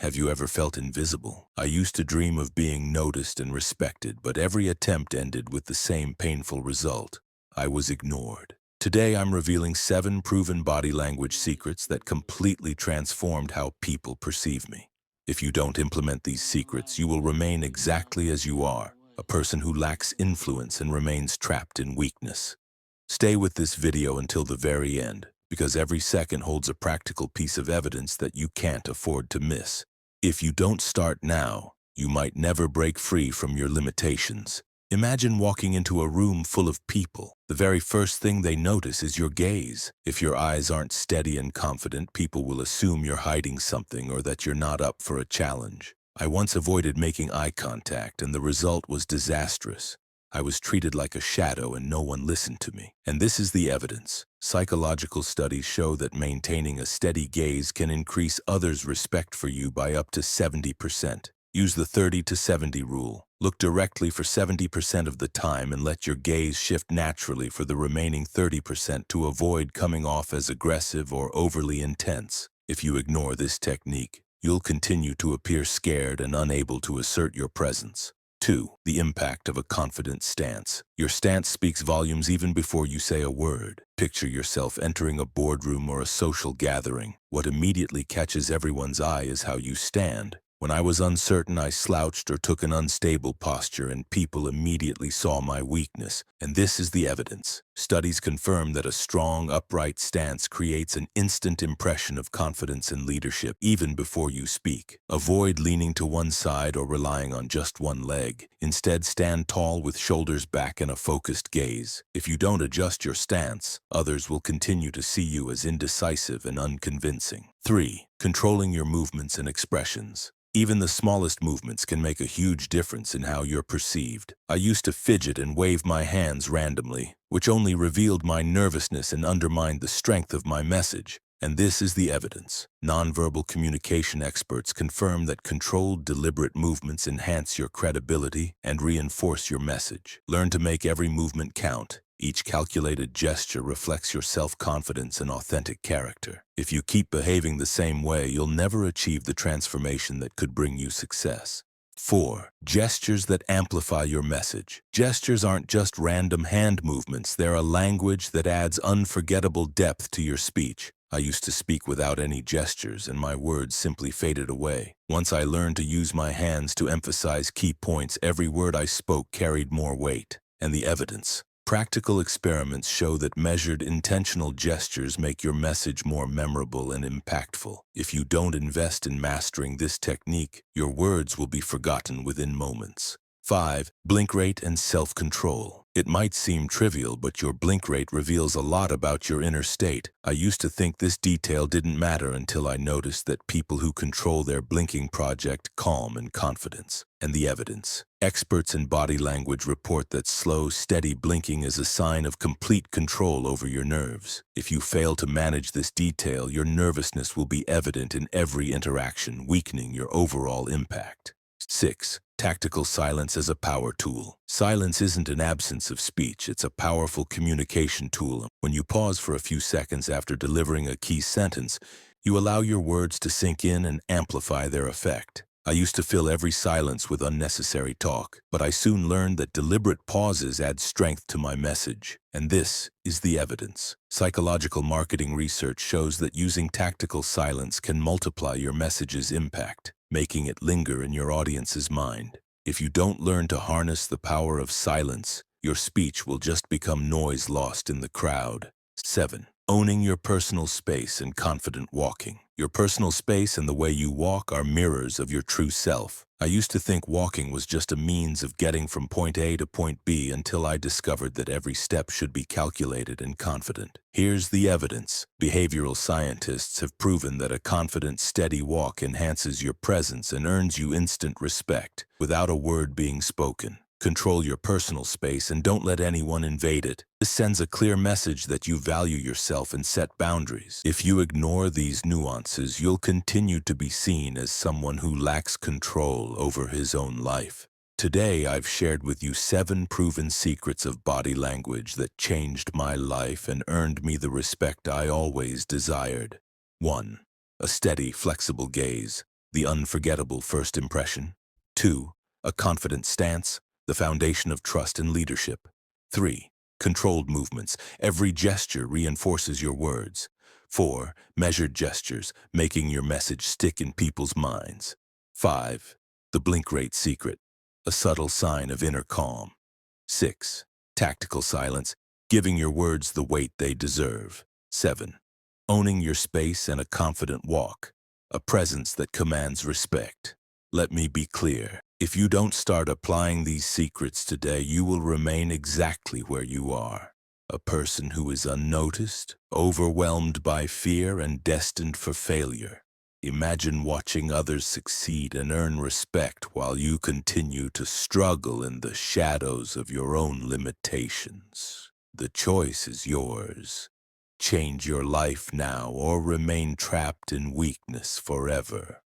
Have you ever felt invisible? I used to dream of being noticed and respected, but every attempt ended with the same painful result. I was ignored. Today I'm revealing 7 proven body language secrets that completely transformed how people perceive me. If you don't implement these secrets, you will remain exactly as you are, a person who lacks influence and remains trapped in weakness. Stay with this video until the very end, because every second holds a practical piece of evidence that you can't afford to miss. If you don't start now, you might never break free from your limitations. Imagine walking into a room full of people. The very first thing they notice is your gaze. If your eyes aren't steady and confident, people will assume you're hiding something or that you're not up for a challenge. I once avoided making eye contact, and the result was disastrous. I was treated like a shadow and no one listened to me. And this is the evidence. Psychological studies show that maintaining a steady gaze can increase others' respect for you by up to 70%. Use the 30 to 70 rule. Look directly for 70% of the time and let your gaze shift naturally for the remaining 30% to avoid coming off as aggressive or overly intense. If you ignore this technique, you'll continue to appear scared and unable to assert your presence. 2. The impact of a confident stance. Your stance speaks volumes even before you say a word. Picture yourself entering a boardroom or a social gathering. What immediately catches everyone's eye is how you stand. When I was uncertain, I slouched or took an unstable posture, and people immediately saw my weakness. And this is the evidence. Studies confirm that a strong, upright stance creates an instant impression of confidence and leadership, even before you speak. Avoid leaning to one side or relying on just one leg. Instead, stand tall with shoulders back and a focused gaze. If you don't adjust your stance, others will continue to see you as indecisive and unconvincing. 3. Controlling your movements and expressions. Even the smallest movements can make a huge difference in how you're perceived. I used to fidget and wave my hands randomly, which only revealed my nervousness and undermined the strength of my message. And this is the evidence. Nonverbal communication experts confirm that controlled, deliberate movements enhance your credibility and reinforce your message. Learn to make every movement count. Each calculated gesture reflects your self-confidence and authentic character. If you keep behaving the same way, you'll never achieve the transformation that could bring you success. 4. Gestures that amplify your message. Gestures aren't just random hand movements. They're a language that adds unforgettable depth to your speech. I used to speak without any gestures, and my words simply faded away. Once I learned to use my hands to emphasize key points, every word I spoke carried more weight. And the evidence. Practical experiments show that measured, intentional gestures make your message more memorable and impactful. If you don't invest in mastering this technique, your words will be forgotten within moments. 5. Blink rate and self-control. It might seem trivial, but your blink rate reveals a lot about your inner state. I used to think this detail didn't matter until I noticed that people who control their blinking project calm and confidence. And the evidence. Experts in body language report that slow, steady blinking is a sign of complete control over your nerves. If you fail to manage this detail, your nervousness will be evident in every interaction, weakening your overall impact. 6. Tactical silence as a power tool. Silence isn't an absence of speech, it's a powerful communication tool. When you pause for a few seconds after delivering a key sentence, you allow your words to sink in and amplify their effect. I used to fill every silence with unnecessary talk, but I soon learned that deliberate pauses add strength to my message. And this is the evidence. Psychological marketing research shows that using tactical silence can multiply your message's impact, making it linger in your audience's mind. If you don't learn to harness the power of silence, your speech will just become noise lost in the crowd. 7. Owning your personal space and confident walking. Your personal space and the way you walk are mirrors of your true self. I used to think walking was just a means of getting from point A to point B until I discovered that every step should be calculated and confident. Here's the evidence. Behavioral scientists have proven that a confident, steady walk enhances your presence and earns you instant respect without a word being spoken. Control your personal space and don't let anyone invade it. This sends a clear message that you value yourself and set boundaries. If you ignore these nuances, you'll continue to be seen as someone who lacks control over his own life. Today, I've shared with you 7 proven secrets of body language that changed my life and earned me the respect I always desired. 1. A steady, flexible gaze. the unforgettable first impression. 2. A confident stance, the foundation of trust and leadership. 3. Controlled movements, every gesture reinforces your words. 4. Measured gestures, making your message stick in people's minds. 5. The blink rate secret, a subtle sign of inner calm. 6. Tactical silence, giving your words the weight they deserve. 7. Owning your space and a confident walk, a presence that commands respect. Let me be clear. If you don't start applying these secrets today, you will remain exactly where you are. A person who is unnoticed, overwhelmed by fear, and destined for failure. Imagine watching others succeed and earn respect while you continue to struggle in the shadows of your own limitations. The choice is yours. Change your life now or remain trapped in weakness forever.